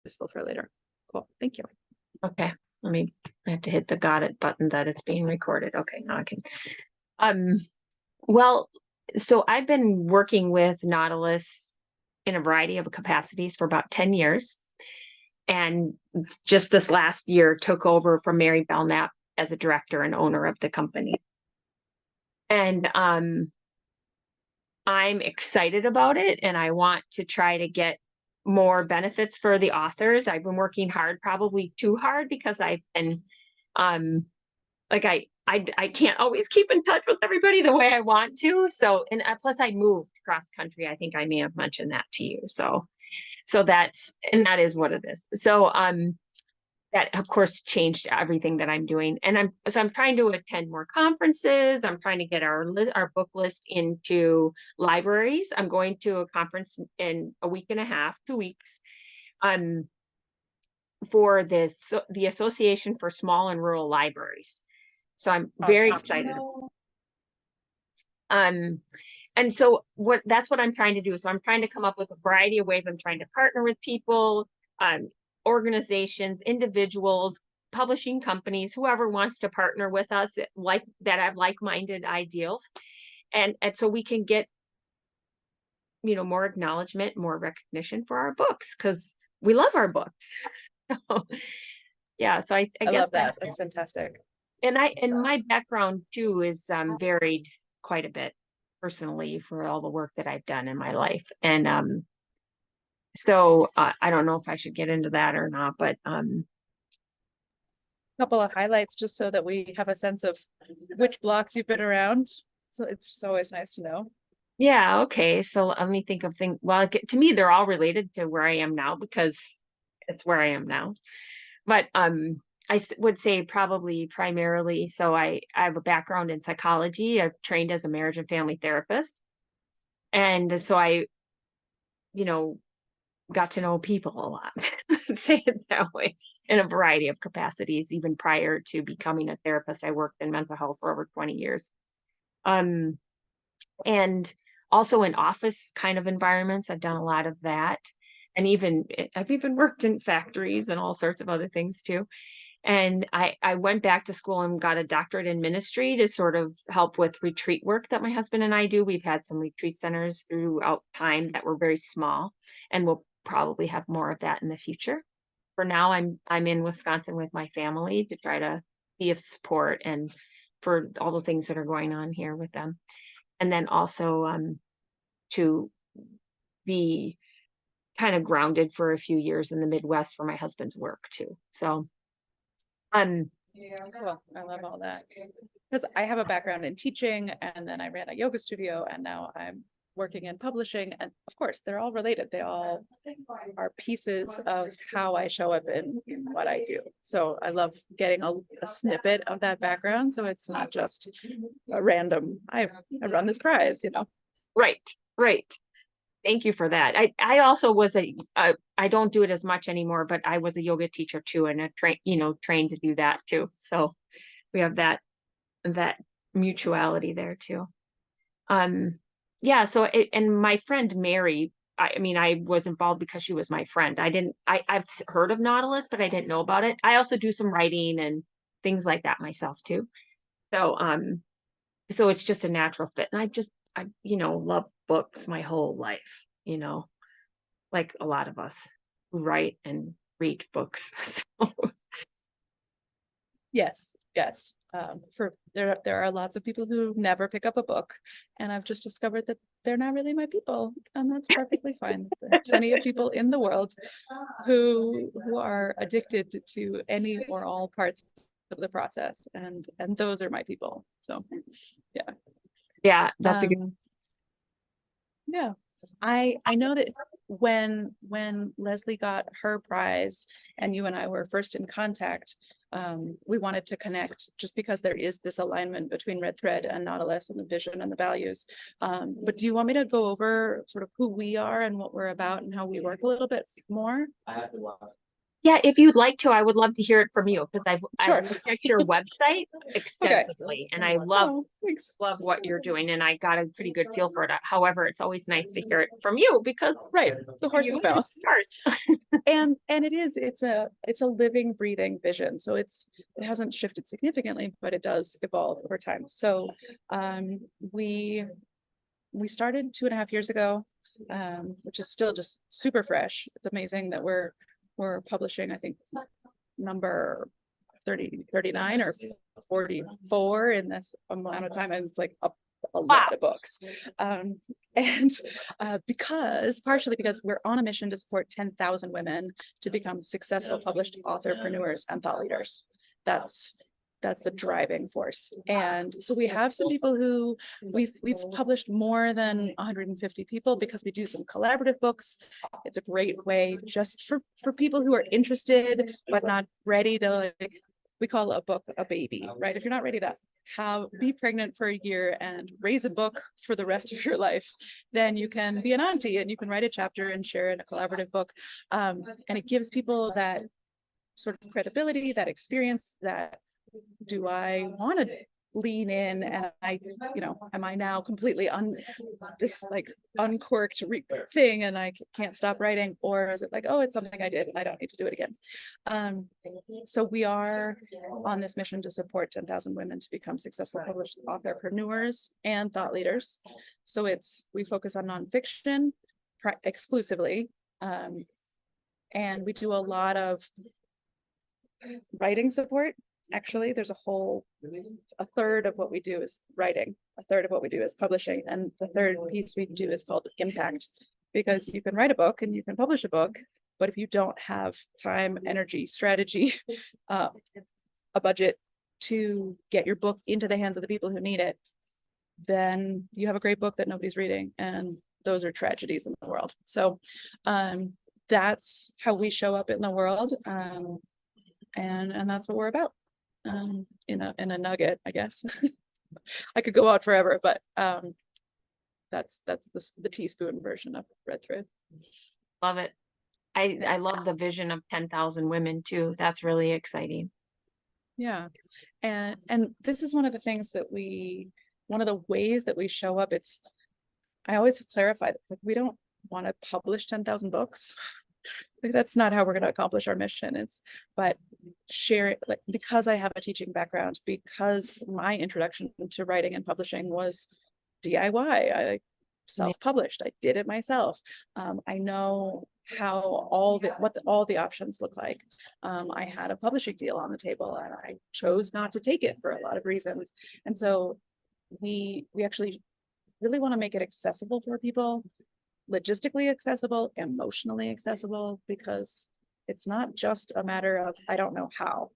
useful for later. Cool. Thank you. Okay. I have to hit the got it button that it's being recorded. Okay, now I can. Well, so I've been working with Nautilus in a variety of capacities for about 10 years. And just this last year took over from Mary Belknap as a director and owner of the company. And I'm excited about it, and I want to try to get more benefits for the authors. I've been working hard, probably too hard, because I've been like I can't always keep in touch with everybody the way I want to. So, and plus I moved cross country. I think I may have mentioned that to you. So that is what it is. So that of course changed everything that I'm doing. And I'm trying to attend more conferences. I'm trying to get our book list into libraries. I'm going to a conference in a week and a half, 2 weeks, for the Association for Small and Rural Libraries. So I'm very excited. And so that's what I'm trying to do. So I'm trying to come up with a variety of ways. I'm trying to partner with people, organizations, individuals, publishing companies, whoever wants to partner with us, like that have like-minded ideals. And so we can get, more acknowledgement, more recognition for our books, because we love our books. So, yeah, so I guess love that. That's fantastic. And my background too is varied quite a bit personally for all the work that I've done in my life. And so I don't know if I should get into that or not, but a couple of highlights just so that we have a sense of which blocks you've been around. So it's just always nice to know. Yeah, okay. So let me think of things. Well, to me, they're all related to where I am now, because it's where I am now. But I would say probably primarily, so I have a background in psychology. I've trained as a marriage and family therapist. And so I, got to know people a lot, say it that way, in a variety of capacities. Even prior to becoming a therapist, I worked in mental health for over 20 years. And also in office kind of environments, I've done a lot of that. And I've even worked in factories and all sorts of other things too. And I went back to school and got a doctorate in ministry to sort of help with retreat work that my husband and I do. We've had some retreat centers throughout time that were very small, and we'll probably have more of that in the future. For now, I'm in Wisconsin with my family to try to be of support and for all the things that are going on here with them. And then also to be kind of grounded for a few years in the Midwest for my husband's work too. So cool. I love all that, because I have a background in teaching, and then I ran a yoga studio, and now I'm working in publishing, and of course they're all related. They all are pieces of how I show up in what I do. So I love getting a snippet of that background, so it's not just a random I run this prize, Right. Thank you for that. I also was I don't do it as much anymore, but I was a yoga teacher too, and trained to do that too. So we have that mutuality there too. Yeah. So and my friend Mary, I was involved because she was my friend. I've heard of Nautilus, but I didn't know about it. I also do some writing and things like that myself too. So so it's just a natural fit, and I love books my whole life, like a lot of us who write and read books. So. Yes. There are lots of people who never pick up a book, and I've just discovered that they're not really my people, and that's perfectly fine. There are plenty of people in the world who are addicted to any or all parts of the process, and those are my people. So yeah, that's a good. Yeah, I know that when Leslie got her prize and you and I were first in contact, we wanted to connect just because there is this alignment between Red Thread and Nautilus and the vision and the values. But do you want me to go over sort of who we are and what we're about and how we work a little bit more? Yeah, if you'd like to, I would love to hear it from you because I've Sure. looked at your website Okay. extensively and I love Oh, thanks. what you're doing and I got a pretty good feel for it. However, it's always nice to hear it from you because Right. The horse's you mouth. yours. And it's a living, breathing vision. So it hasn't shifted significantly, but it does evolve over time. So we started 2.5 years ago, which is still just super fresh. It's amazing that we're publishing, I think, number 39 or 44 in this amount of time. And it's like a lot of books. And partially because we're on a mission to support 10,000 women to become successful published authorpreneurs and thought leaders. That's the driving force. And so we have some people who we've published more than 150 people because we do some collaborative books. It's a great way just for people who are interested but not ready to, like, we call a book a baby, right? If you're not ready to be pregnant for a year and raise a book for the rest of your life, then you can be an auntie and you can write a chapter and share in a collaborative book. And it gives people that sort of credibility, that experience, that do I want to lean in and am I now completely uncorked thing and I can't stop writing, or is it like, oh, it's something I did and I don't need to do it again. So we are on this mission to support 10,000 women to become successful published authorpreneurs and thought leaders. So we focus on nonfiction exclusively, and we do a lot of writing support. Actually, there's a third of what we do is writing, a third of what we do is publishing, and the third piece we do is called impact, because you can write a book and you can publish a book, but if you don't have time, energy, strategy, a budget to get your book into the hands of the people who need it, then you have a great book that nobody's reading, and those are tragedies in the world. So that's how we show up in the world, and that's what we're about. In a nugget, I guess. I could go on forever, but that's the teaspoon version of Red Thread. Love it. I love the vision of 10,000 women too. That's really exciting. Yeah. And this is one of the things that one of the ways that we show up, I always clarify that we don't want to publish 10,000 books. That's not how we're going to accomplish our mission. But share it, like, because I have a teaching background, because my introduction to writing and publishing was DIY. I self-published. I did it myself. I know how all the options look like. I had a publishing deal on the table and I chose not to take it for a lot of reasons. And so we actually really want to make it accessible for people, logistically accessible, emotionally accessible, because it's not just a matter of, I don't know how.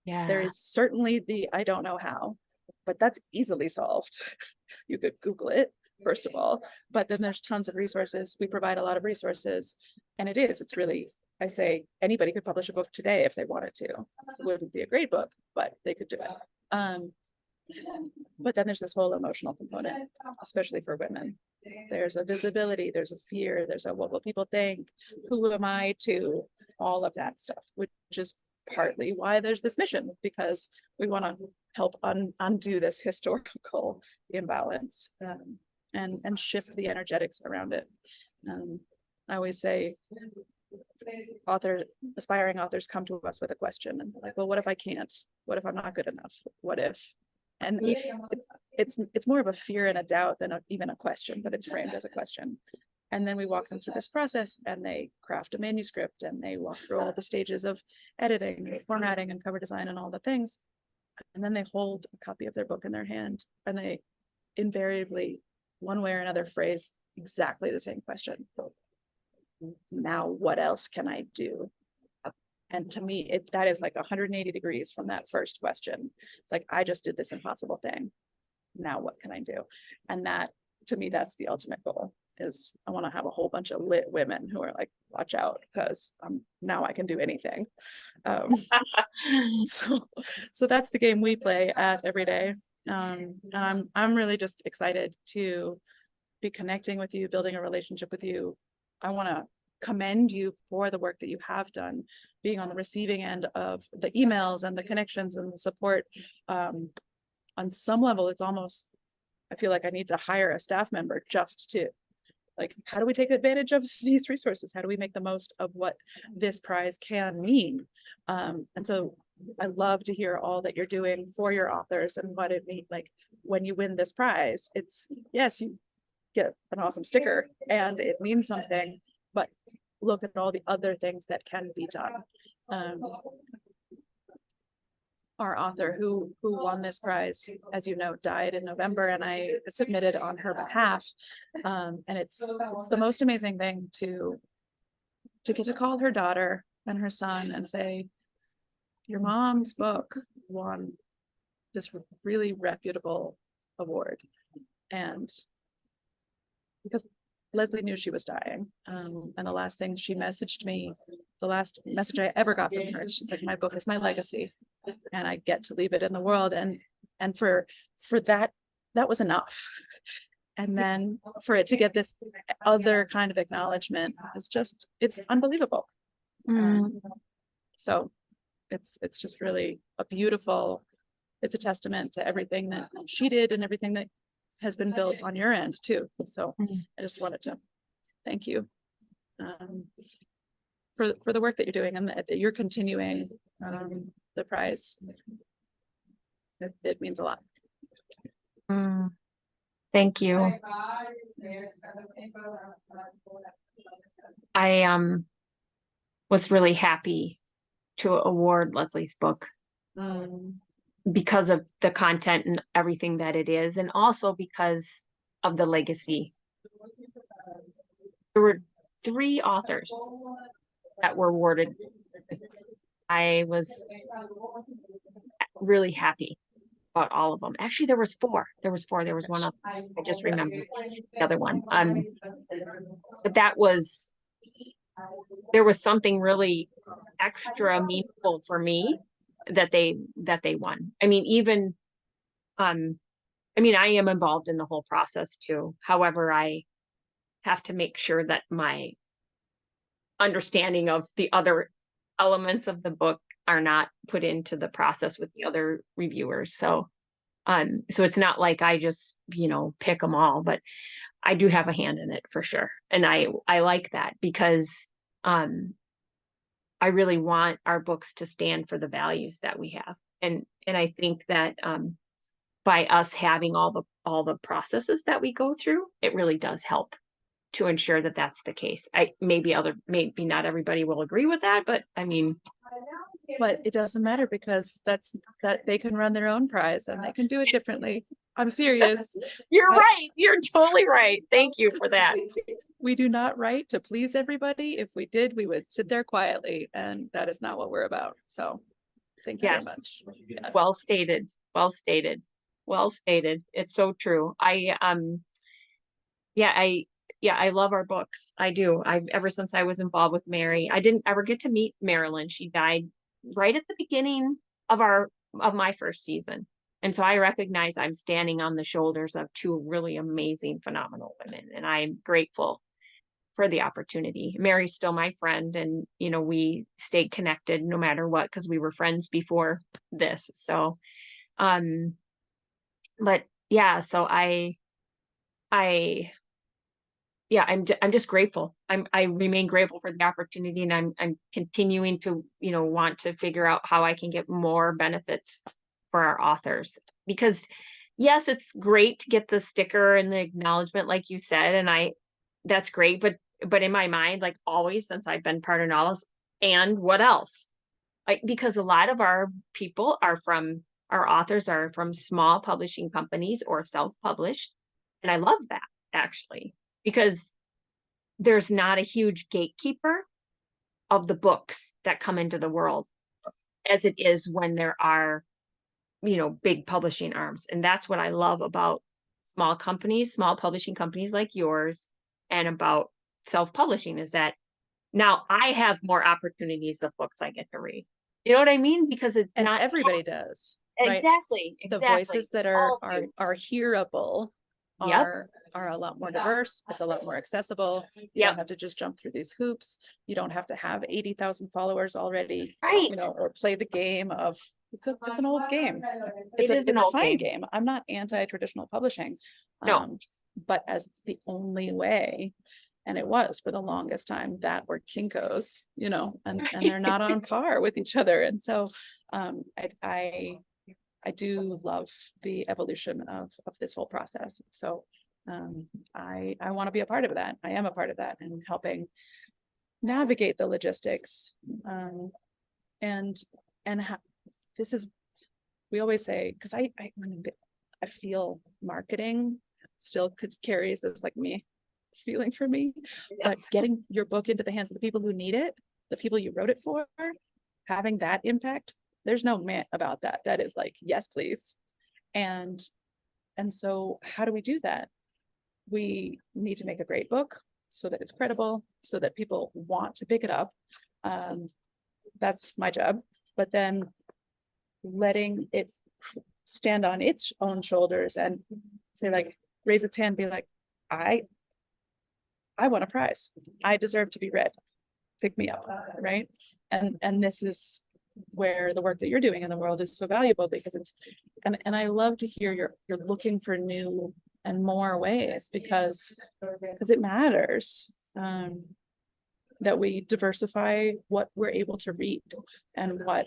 Yeah. There is certainly the I don't know how, but that's easily solved. You could Google it, first of all, but then there's tons of resources. We provide a lot of resources, and it's really, I say anybody could publish a book today if they wanted to. It wouldn't be a great book, but they could do it. But then there's this whole emotional component, especially for women. There's a visibility, there's a fear, there's a what will people think, who am I to, all of that stuff, which is partly why there's this mission, because we want to help undo this historical imbalance, and shift the energetics around it. I always say aspiring authors come to us with a question and like, well, what if I can't? What if I'm not good enough? What if? And it's more of a fear and a doubt than even a question, but it's framed as a question. And then we walk them through this process and they craft a manuscript and they walk through all the stages of editing, formatting, and cover design and all the things. And then they hold a copy of their book in their hand and they invariably, one way or another, phrase exactly the same question. Now, what else can I do? And to me, that is like 180 degrees from that first question. It's like, I just did this impossible thing. Now what can I do? And that, to me, that's the ultimate goal, is I want to have a whole bunch of lit women who are like, watch out, because now I can do anything. So that's the game we play at every day. And I'm really just excited to be connecting with you, building a relationship with you. I want to commend you for the work that you have done, being on the receiving end of the emails and the connections and the support. On some level, it's almost, I feel like I need to hire a staff member just to, like, how do we take advantage of these resources? How do we make the most of what this prize can mean? And so I love to hear all that you're doing for your authors and what it means. Like, when you win this prize, it's, yes, you get an awesome sticker and it means something, but look at all the other things that can be done. Our author who won this prize, as you know, died in November, and I submitted on her behalf. And it's the most amazing thing to get to call her daughter and her son and say, your mom's book won this really reputable award. And because Leslie knew she was dying. And the last thing she messaged me, the last message I ever got from her, she's like, my book is my legacy and I get to leave it in the world. And for that was enough. And then for it to get this other kind of acknowledgement is just, it's unbelievable. So it's just really a beautiful, it's a testament to everything that she did and everything that has been built on your end too. So I just wanted to thank you for the work that you're doing and that you're continuing the prize. It means a lot. Thank you. I was really happy to award Leslie's book because of the content and everything that it is, and also because of the legacy. There were 3 authors that were awarded. I was really happy about all of them. Actually, there was 4. There was one up. I just remembered the other one. But there was something really extra meaningful for me that they won. I mean, even I am involved in the whole process too. However, I have to make sure that my understanding of the other elements of the book are not put into the process with the other reviewers. So it's not like I just, pick them all, but I do have a hand in it for sure. And I like that because I really want our books to stand for the values that we have. And I think that by us having all the processes that we go through, it really does help to ensure that that's the case. Maybe not everybody will agree with that, but but it doesn't matter because that they can run their own prize and they can do it differently. I'm serious. You're right. You're totally right. Thank you for that. We do not write to please everybody. If we did, we would sit there quietly, and that is not what we're about. So thank you very much. Yes. Well stated. It's so true. I love our books. I do. Ever since I was involved with Mary, I didn't ever get to meet Marilyn. She died right at the beginning of my first season. And so I recognize I'm standing on the shoulders of 2 really amazing, phenomenal women. And I'm grateful for the opportunity. Mary's still my friend, and, we stayed connected no matter what, because we were friends before this. So, but yeah, so I'm just grateful. I remain grateful for the opportunity, and I'm continuing to, want to figure out how I can get more benefits for our authors, because yes, it's great to get the sticker and the acknowledgement, like you said, and that's great. But in my mind, like always, since I've been part of Nautilus, and what else? Because a lot of our authors are from small publishing companies or self-published. And I love that, actually, because there's not a huge gatekeeper of the books that come into the world as it is when there are, big publishing arms. And that's what I love about small publishing companies like yours, and about self-publishing, is that now I have more opportunities of books I get to read. You know what I mean? Because it's and not everybody does. Right? Exactly. The voices that are hearable Yep. are a lot more diverse. It's a lot more accessible. You Yep. don't have to just jump through these hoops. You don't have to have 80,000 followers already, Right. you know, or play the game of it's an old game. It is an it's a old fine game. game. I'm not anti-traditional publishing. No. But as the only way, and it was for the longest time, that were Kinkos, you know, and they're not on par with each other. And so I do love the evolution of this whole process. So I want to be a part of that. I am a part of that and helping navigate the logistics. And this is, we always say, because I feel marketing still carries this like me feeling for me, but Yes. getting your book into the hands of the people who need it, the people you wrote it for, having that impact, there's no meh about that. That is like, yes, please. And so how do we do that? We need to make a great book so that it's credible, so that people want to pick it up. That's my job. But then letting it stand on its own shoulders and say, like, raise its hand, be like, I want a prize. I deserve to be read. Pick me up, right? And this is where the work that you're doing in the world is so valuable, because it's and I love to hear you're looking for new and more ways, because it matters that we diversify what we're able to read and what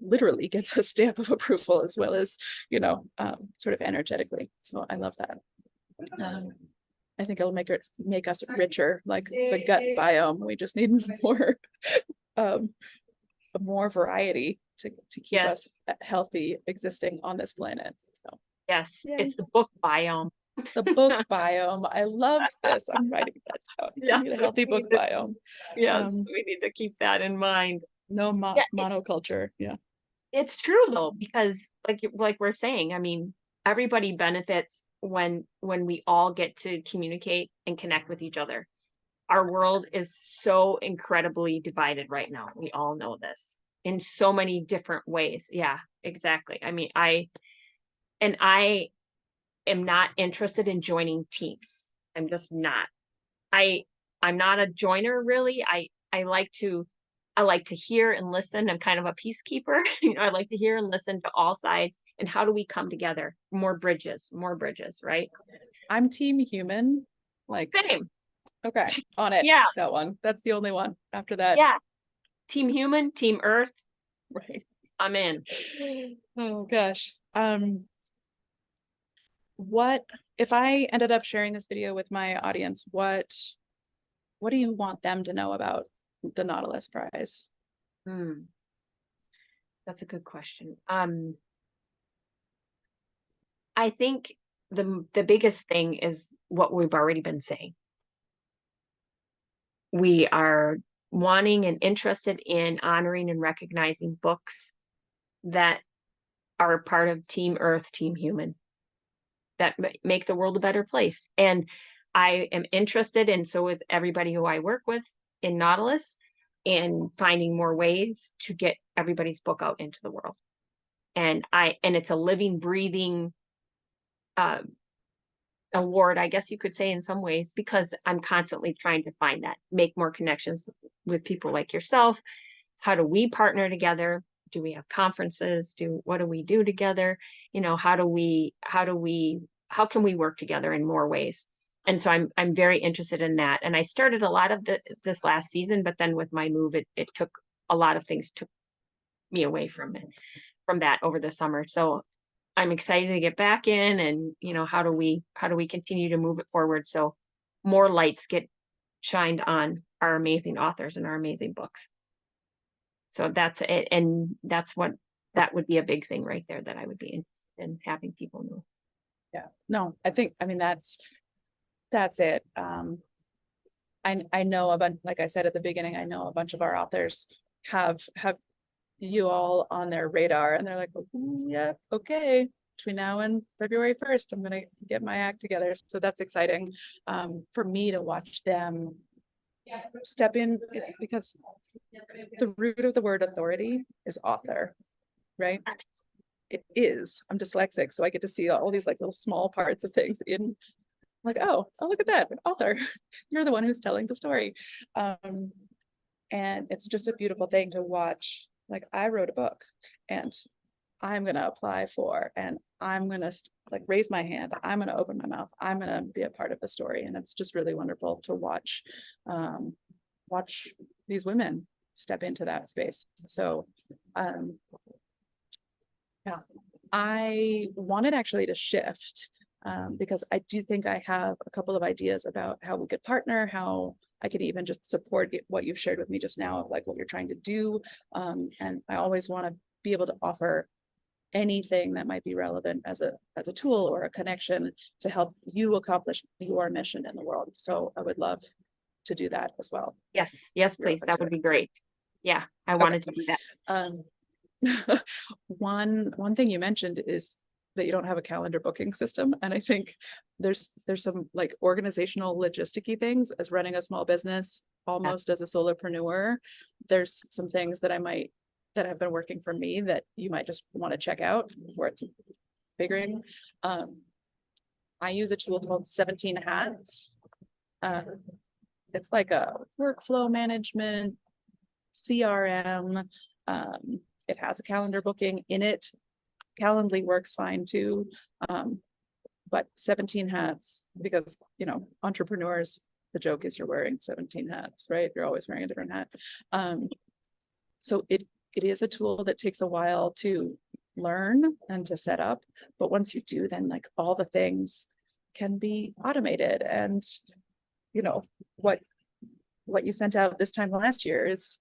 literally gets a stamp of approval, as well as, you know, sort of energetically. So I love that. I think it'll make us richer, like the gut biome. We just need more variety to keep us healthy existing on this planet. So yes, yay. it's the book biome. The book biome. I love this. I'm writing that down. Yes, We need a healthy book biome. Yes, we need to keep that in mind. No monoculture. Yeah. It's true though, because like we're saying, I mean, everybody benefits when we all get to communicate and connect with each other. Our world is so incredibly divided right now. We all know this in so many different ways. Yeah, exactly. I mean, I am not interested in joining teams. I'm just not. I'm not a joiner really. I like to hear and listen. I'm kind of a peacekeeper. You know, I like to hear and listen to all sides. And how do we come together? More bridges, right? I'm team human. Like, Same. okay, on it. Yeah. That one. That's the only one. After that. Yeah. Team human, team earth. Right. I'm in. Oh gosh. What if I ended up sharing this video with my audience? What do you want them to know about the Nautilus Prize? That's a good question. I think the biggest thing is what we've already been saying. We are wanting and interested in honoring and recognizing books that are part of Team Earth, Team Human, that make the world a better place. And I am interested, and so is everybody who I work with in Nautilus, in finding more ways to get everybody's book out into the world. And it's a living, breathing award, I guess you could say, in some ways, because I'm constantly trying to find that, make more connections with people like yourself. How do we partner together? Do we have conferences? What do we do together? You know, how can we work together in more ways? And so I'm very interested in that. And I started a lot of this last season, but then with my move, it took a lot of things took me away from that over the summer. So I'm excited to get back in, and, you know, how do we continue to move it forward so more lights get shined on our amazing authors and our amazing books. So that's it. And that would be a big thing right there that I would be interested in having people know. Yeah, no, I mean, that's it. I know a bunch, like I said at the beginning, I know a bunch of our authors have you all on their radar, and they're like, yeah, okay, between now and February 1st, I'm gonna get my act together. So that's exciting for me to watch them step in. It's because the root of the word authority is author, right? it is, I'm dyslexic, so I get to see all these like little small parts of things in like, oh, look at that author. You're the one who's telling the story. And it's just a beautiful thing to watch. Like, I wrote a book and I'm going to apply for, and I'm going to like raise my hand. I'm going to open my mouth. I'm going to be a part of the story. And it's just really wonderful to watch, watch these women step into that space. So, yeah, I wanted actually to shift, because I do think I have a couple of ideas about how we could partner, how I could even just support what you've shared with me just now, like what you're trying to do. And I always want to be able to offer anything that might be relevant as a tool or a connection to help you accomplish your mission in the world. So I would love to do that as well. Yes, please. That would be great. Yeah, I wanted to do that. One thing you mentioned is that you don't have a calendar booking system. And I think there's some like organizational logisticy things as running a small business, almost as a solopreneur. There's some things that have been working for me that you might just want to check out worth figuring. I use a tool called 17 Hats. It's like a workflow management CRM. It has a calendar booking in it. Calendly works fine too. But 17 hats, because, you know, entrepreneurs, the joke is you're wearing 17 hats, right? You're always wearing a different hat. So it is a tool that takes a while to learn and to set up. But once you do, then like all the things can be automated. And, you know, what you sent out this time last year is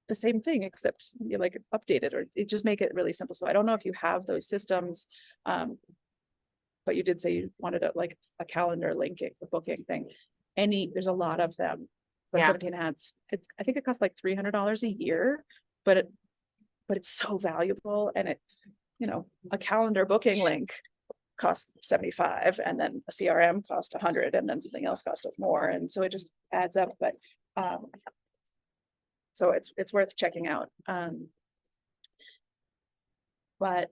the same thing, except you like updated, or it just make it really simple. So I don't know if you have those systems, but you did say you wanted a calendar linking, the booking thing. There's a lot of them. But 17 hats, I think it costs like $300 a year, but it's so valuable. And it, you know, a calendar booking link costs 75, and then a CRM cost 100, and then something else costs us more. And so it just adds up. But so it's worth checking out. But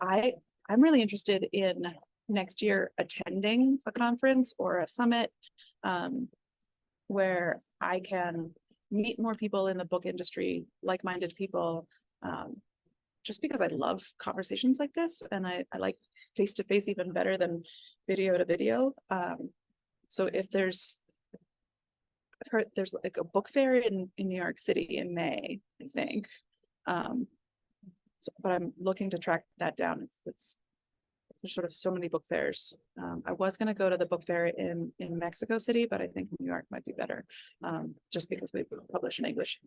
I'm really interested in next year attending a conference or a summit, where I can meet more people in the book industry, like-minded people, just because I love conversations like this, and I like face-to-face even better than video to video. So if I've heard there's like a book fair in New York City in May, I think. But I'm looking to track that down. There's sort of so many book fairs. I was going to go to the book fair in Mexico City, but I think New York might be better, just because we publish in English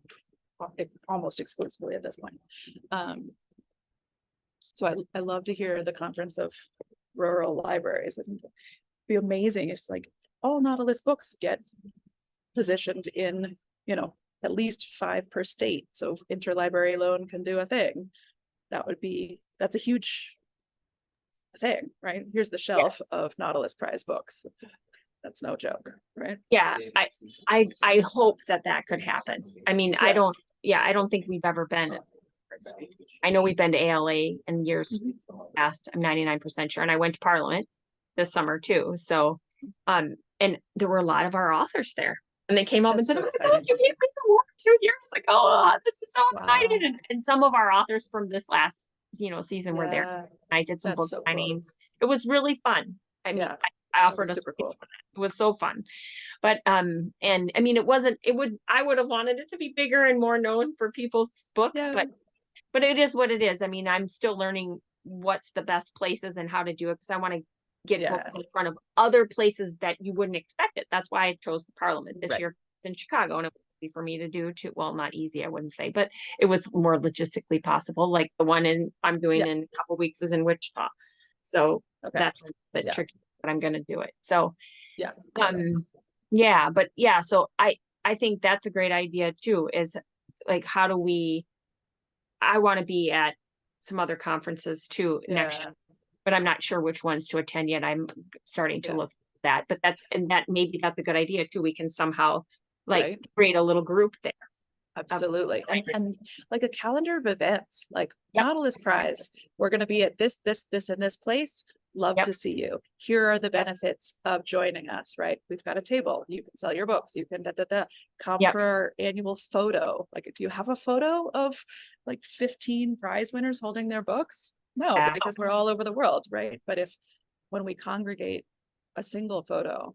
almost exclusively at this point. So I love to hear the conference of rural libraries. I think it'd be amazing if like all Nautilus books get positioned in, you know, at least 5 per state. So interlibrary loan can do a thing. That's a huge thing, right? Here's the shelf of Nautilus Prize books. That's no joke, right? Yeah, I hope that could happen. I mean, I don't think we've ever been. I know we've been to ALA in years past. I'm 99% sure, and I went to Parliament this summer too. So, and there were a lot of our authors there, and they came up and said, "Oh my God, you gave me the award 2 years ago! This is so exciting!" And some of our authors from this last, season were there. I did some book signings. It was really fun. I mean, I offered a space for that. It was so fun. But and I mean, I would have wanted it to be bigger and more known for people's books, but it is what it is. I mean, I'm still learning what's the best places and how to do it, because I want to get books in front of other places that you wouldn't expect it. That's why I chose the Parliament this year. It's in Chicago, and it was easy for me to do too. Well, not easy, I wouldn't say, but it was more logistically possible. Like the one I'm doing in a couple of weeks is in Wichita. So that's a bit tricky, but I'm going to do it. So, so I think that's a great idea too, is like, how do I want to be at some other conferences too next year, but I'm not sure which ones to attend yet. I'm starting to look at that, but maybe that's a good idea too. We can somehow create a little group there. Absolutely. And like a calendar of events, like Yep. Nautilus Prize, we're going to be at this, and this place. Love Yep. to see you. Here are the benefits of joining us, right? We've got a table. You can sell your books. You can come Yep. for our annual photo. Like, do you have a photo of like 15 prize winners holding their books? No, Yeah. because we're all over the world, right? But when we congregate, a single photo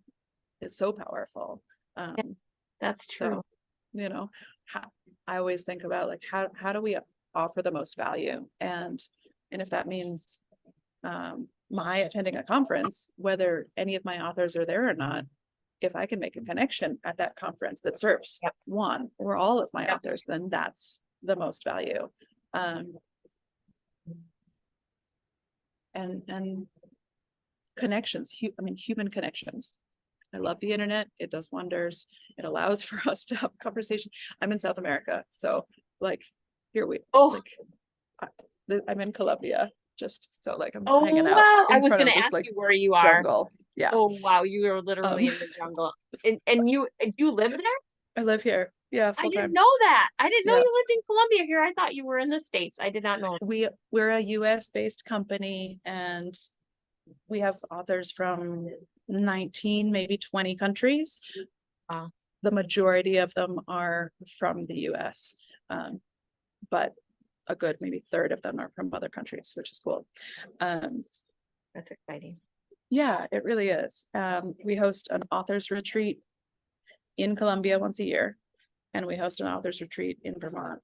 is so powerful. That's true. So, you know, I always think about like how do we offer the most value, and if that means my attending a conference, whether any of my authors are there or not, if I can make a connection at that conference that serves Yep. one or all of my Yep. authors, then that's the most value. And connections, human connections. I love the internet. It does wonders. It allows for us to have a conversation. I'm in South America, so like I'm in Colombia, just so like I'm hanging out wow. I in was front going of to this ask like you where you are. jungle. Yeah. Oh, wow. You were literally in the jungle. And you live there? I live here. Yeah, I full didn't time. know that. I didn't know Yeah. you lived in Colombia here. I thought you were in the States. I did not know. We're a US based company, and we have authors from 19, maybe 20 countries. Wow. The majority of them are from the US, but a good maybe third of them are from other countries, which is cool. That's exciting. Yeah, it really is. We host an authors retreat in Colombia once a year, and we host an authors retreat in Vermont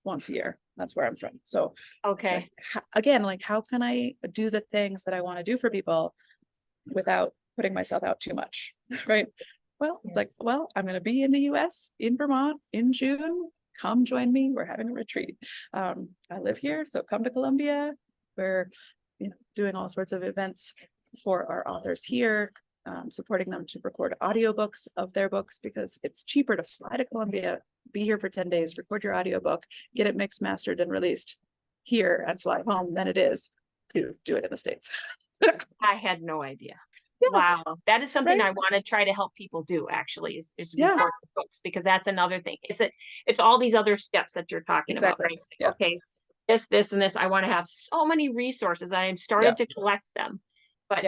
once a year. That's where I'm from. So okay, again, like how can I do the things that I want to do for people without putting myself out too much, right? Well, it's like, well, I'm going to be in the US, in Vermont in June. Come join me. We're having a retreat. I live here, so come to Columbia. We're doing all sorts of events for our authors here, supporting them to record audiobooks of their books, because it's cheaper to fly to Columbia, be here for 10 days, record your audiobook, get it mixed, mastered, and released here and fly home than it is to do it in the States. I had no idea. Yeah, wow, that is something right? I want to try to help people do. Actually, is Yeah. record books, because that's another thing. It's all these other steps that you're talking Exactly. about, right? Yeah. Okay, this, and this. I want to have so many resources. I have started to collect them, but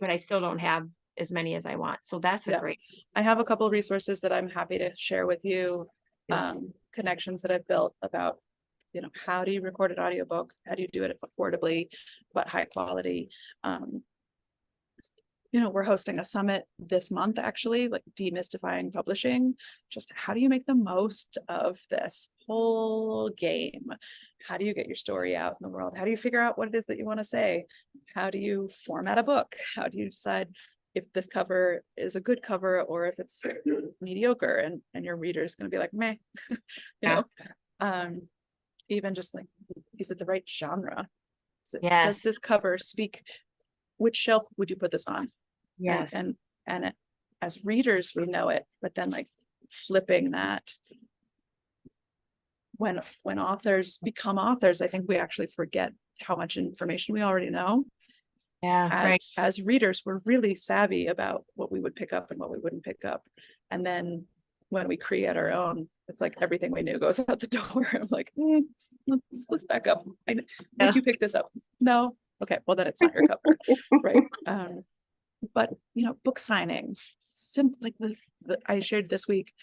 I still don't have as many as I want. So that's a great. I have a couple of resources that I'm happy to share with you. Connections that I've built about, how do you record an audiobook? How do you do it affordably, but high quality? We're hosting a summit this month, actually, like demystifying publishing. Just how do you make the most of this whole game? How do you get your story out in the world? How do you figure out what it is that you want to say? How do you format a book? How do you decide if this cover is a good cover or if it's mediocre, and your reader is going to be like, meh, even just like, is it the right genre? Does this cover speak? Which shelf would you put this on? Yes. And as readers, we know it, but then like flipping that, when authors become authors, I think we actually forget how much information we already know. Yeah. As readers, we're really savvy about what we would pick up and what we wouldn't pick up. And then when we create our own, it's like everything we knew goes out the door. I'm like, let's back up. Did you pick this up? No. Okay, well then it's not your cover, right? But book signings, simply I shared this week.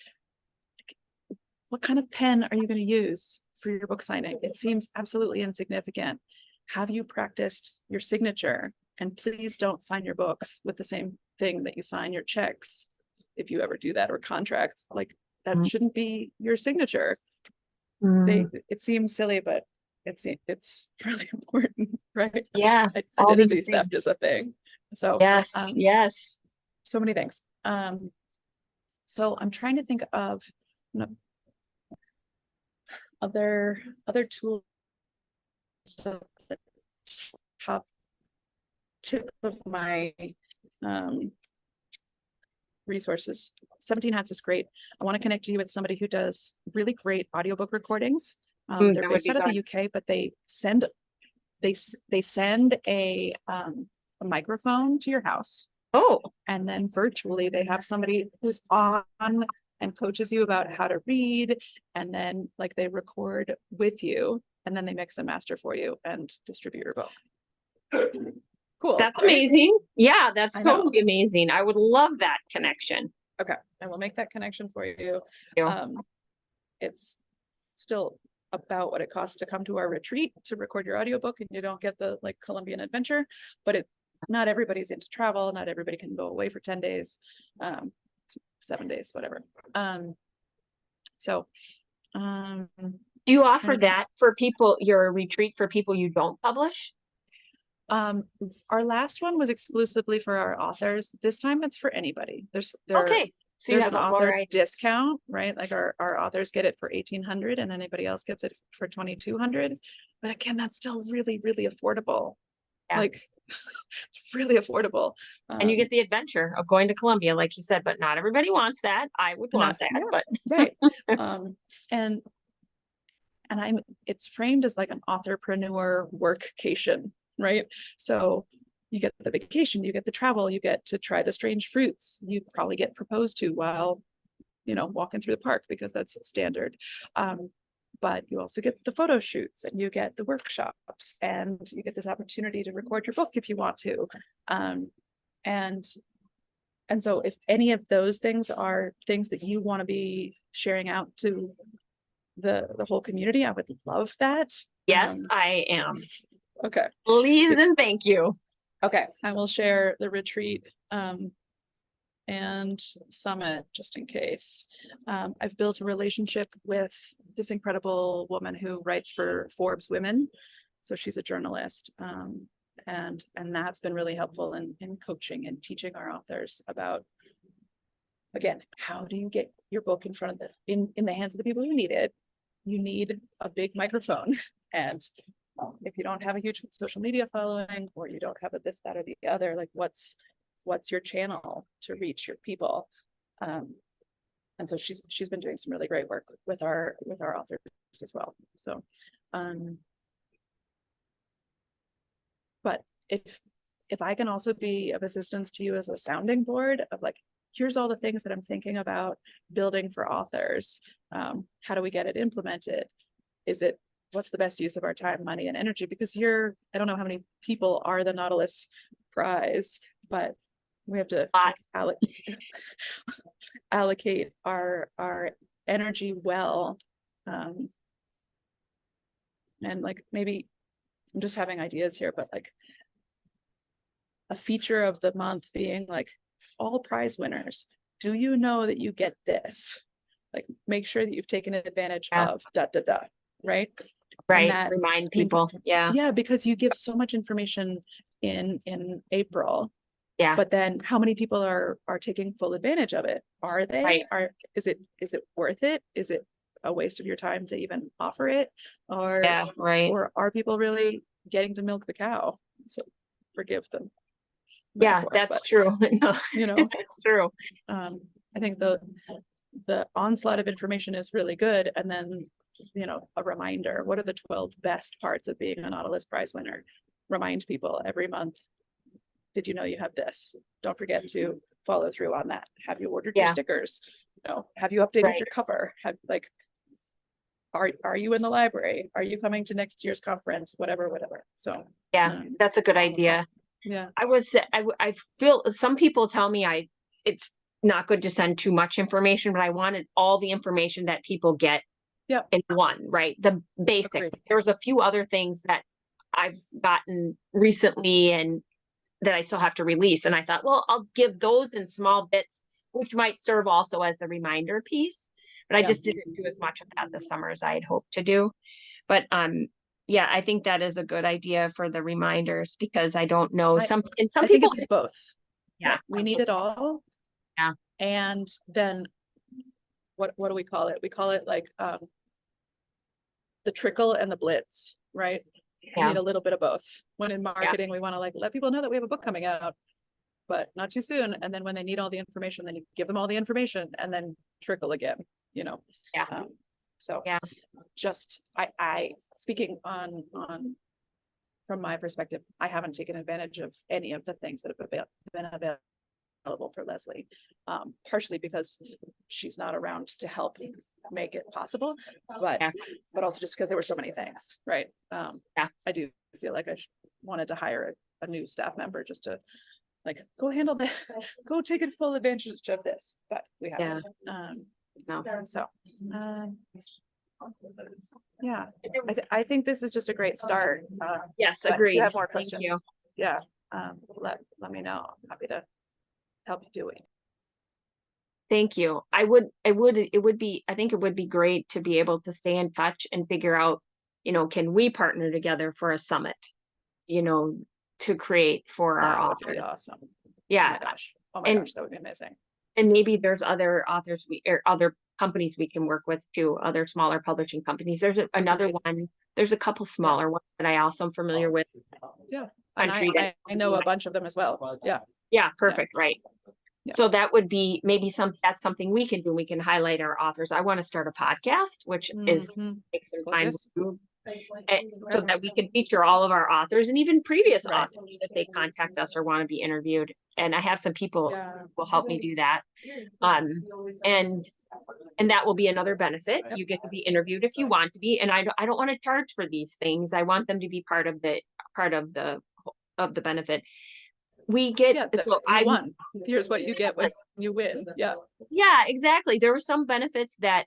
What kind of pen are you going to use for your book signing? It seems absolutely insignificant. Have you practiced your signature? And please don't sign your books with the same thing that you sign your checks, if you ever do that, or contracts. Like that shouldn't be your signature. It seems silly, but it's really important, right? Yes. Identity theft is a thing. So yes. So many things. So I'm trying to think of other tools. The top tip of my resources. 17 Hats is great. I want to connect you with somebody who does really great audiobook recordings. They're based out of the UK, but they send a microphone to your house. Oh, and then virtually they have somebody who's on and coaches you about how to read. And then like they record with you and then they mix and master for you and distribute your book. Cool. That's right? amazing. Yeah, that's I know. totally amazing. I would love that connection. Okay. I will make that connection for you. Yeah. It's still about what it costs to come to our retreat to record your audiobook, and you don't get the like Colombian adventure, but not everybody's into travel. Not everybody can go away for 10 days, 7 days, whatever. Do you offer that for people, your retreat for people you don't publish? Our last one was exclusively for our authors. This time it's for anybody. There's an author discount, right? Like our authors get it for 1,800 and anybody else gets it for 2,200. But again, that's still really, really affordable. Yeah. Like it's really affordable. And you get the adventure of going to Colombia, like you said, but not everybody wants that. I would want that, but right. And it's framed as like an authorpreneur workcation, right? So you get the vacation, you get the travel, you get to try the strange fruits, you probably get proposed to while, walking through the park because that's standard. But you also get the photo shoots and you get the workshops and you get this opportunity to record your book if you want to. And so if any of those things are things that you want to be sharing out to the whole community, I would love that. Yes, I am. Okay. Please and thank you. Okay. I will share the retreat and summit just in case. I've built a relationship with this incredible woman who writes for Forbes Women. So she's a journalist. And that's been really helpful in coaching and teaching our authors about, again, how do you get your book in front of in the hands of the people who need it? You need a big microphone. And if you don't have a huge social media following, or you don't have a this, that, or the other, like what's your channel to reach your people? And so she's been doing some really great work with our authors as well. So, but if I can also be of assistance to you as a sounding board of like, here's all the things that I'm thinking about building for authors. How do we get it implemented? What's the best use of our time, money, and energy? Because I don't know how many people are the Nautilus Prize, but we have to allocate our energy well. And like, maybe I'm just having ideas here, but like a feature of the month being like, all prize winners, do you know that you get this? Like, make sure that you've taken advantage of ... right? Right. That, remind people. Yeah, because you give so much information in April. Yeah. But then how many people are taking full advantage of it? Are they? Right. Is it worth it? Is it a waste of your time to even offer it? Or or are people really getting to milk the cow? So forgive them. Yeah, that's true. That's true. I think the onslaught of information is really good. And then, a reminder, what are the 12 best parts of being a Nautilus Prize winner? Remind people every month, did you know you have this? Don't forget to follow through on that. Have you ordered your stickers? Have you updated your cover? Are you in the library? Are you coming to next year's conference? Whatever. So that's a good idea. Yeah. I feel some people tell me it's not good to send too much information, but I wanted all the information that people get in one, right? The basic. Agreed. There's a few other things that I've gotten recently and that I still have to release. And I thought, well, I'll give those in small bits, which might serve also as the reminder piece. But I just didn't do as much of that this summer as I had hoped to do. But I think that is a good idea for the reminders, because I don't know, some people it's both. Yeah, we need it all. Yeah. And then what do we call it? We call it like the trickle and the blitz, right? We need a little bit of both. When in marketing, we want to like let people know that we have a book coming out, but not too soon. And then when they need all the information, then you give them all the information and then trickle again, just I speaking on from my perspective, I haven't taken advantage of any of the things that have been available available for Leslie. Partially because she's not around to help make it possible, but Yeah. also just because there were so many things, right? Yeah. I do feel like I wanted to hire a new staff member just to like go handle that, go take it full advantage of this, but we haven't. No. So yeah, I think this is just a great start. Yes, But if agreed. you have more Thank questions, you. yeah, let me know. I'm happy to help you do it. Thank you. I think it would be great to be able to stay in touch and figure out, can we partner together for a summit, to create for our That would be authors. awesome. Yeah. Oh my And- gosh, that would be amazing. And maybe there's other authors or other companies we can work with too, other smaller publishing companies. There's another one. There's a couple smaller ones that I also am familiar with. Yeah. And Country that I know a bunch of them as well. Yeah. Yeah, perfect. Right. Yeah. So that would be maybe that's something we can do. We can highlight our authors. I want to start a podcast, which is take some time to do, so that we can feature all of our authors and even previous Right. authors if they contact us or want to be interviewed. And I have some people who will help me do that. And that will be another benefit. You get to be interviewed if you want to be. And I don't want to charge for these things. I want them to be part of the benefit. We get I won. Here's what you get when you win. Yeah. Yeah, exactly. There were some benefits that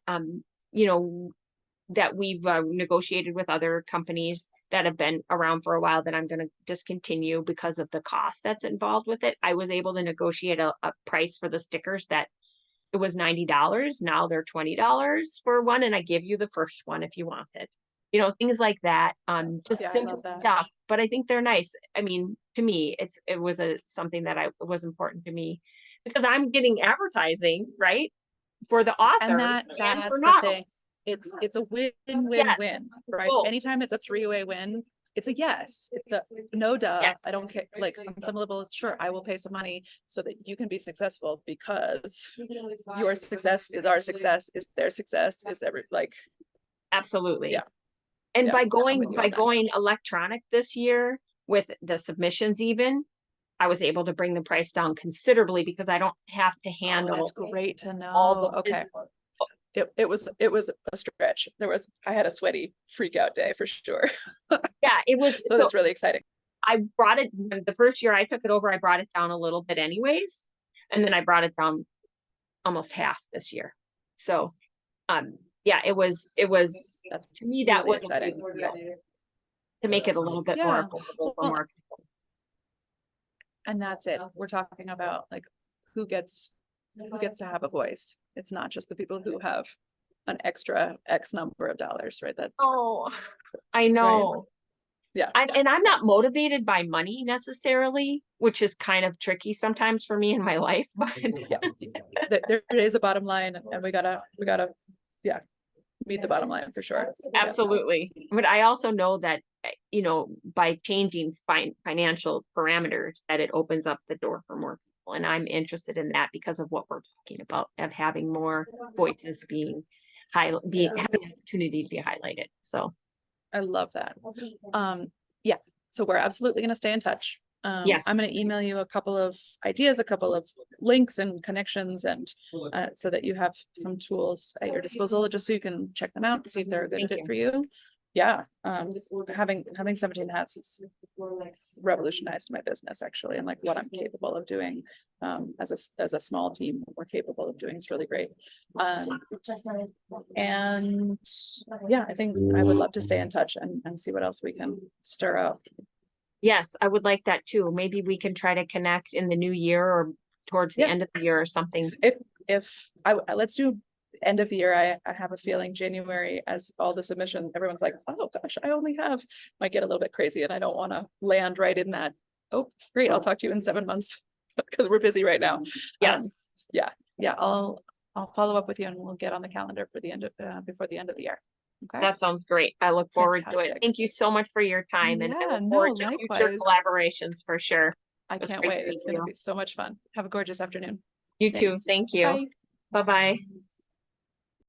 that we've negotiated with other companies that have been around for a while that I'm going to discontinue because of the cost that's involved with it. I was able to negotiate a price for the stickers that it was $90. Now they're $20 for one, and I give you the first one if you want it. Things like that. Just simple stuff, but I think they're nice. I mean, to me, it was something that was important to me because I'm getting advertising, right, for the author And that's the thing. It's a win-win-win, right? Cool. Anytime it's a three-way win, it's a yes. It's a no duh. Yes. I don't care. Like on some level, sure, I will pay some money so that you can be successful because your success is our success, is their success, is Absolutely. Yeah. And Yeah, by I'm going with you on that. electronic this year with the submissions even, I was able to bring the price down considerably because I don't have to handle That's great to know. all the Okay. It was a stretch. I had a sweaty freak out day for sure. Yeah, it was. So that's really exciting. I brought it the first year I took it over, I brought it down a little bit anyways. And then I brought it down almost half this year. So, yeah, it was, That's to me, that really was exciting. to make it a little bit more affordable for more people. And that's it. We're talking about like who gets to have a voice. It's not just the people who have an extra X number of dollars, right? Oh, I know. Yeah. And I'm not motivated by money necessarily, which is kind of tricky sometimes for me in my life, but Yeah. There is a bottom line and we gotta meet the bottom line for sure. absolutely. But I also know that, by changing financial parameters, that it opens up the door for more people. And I'm interested in that because of what we're talking about, of having more voices having the opportunity to be highlighted. So I love that. Yeah, so we're absolutely going to stay in touch. Yes. I'm going to email you a couple of ideas, a couple of links and connections, and so that you have some tools at your disposal, just so you can check them out and see if they're a good fit for you. Yeah, having 17 hats has revolutionized my business actually, and like what I'm capable of doing as a small team, what we're capable of doing is really great. And yeah, I think I would love to stay in touch and see what else we can stir up. Yes, I would like that too. Maybe we can try to connect in the new year or towards the end of the year or something. Let's do end of the year. I have a feeling January, as all the submission, everyone's like, oh gosh, I only might get a little bit crazy and I don't want to land right in that. Oh, great. I'll talk to you in 7 months because we're busy right now. Yes. Yeah. I'll follow up with you and we'll get on the calendar for before the end of the year. Okay. That sounds great. I look forward to it. Fantastic. Thank you so much for your time, and I Yeah, look forward to future likewise. collaborations for sure. I It's can't great wait. to meet It's going to you. be so much fun. Have a gorgeous afternoon. You too. Thanks. Thank you. Bye. Bye-bye.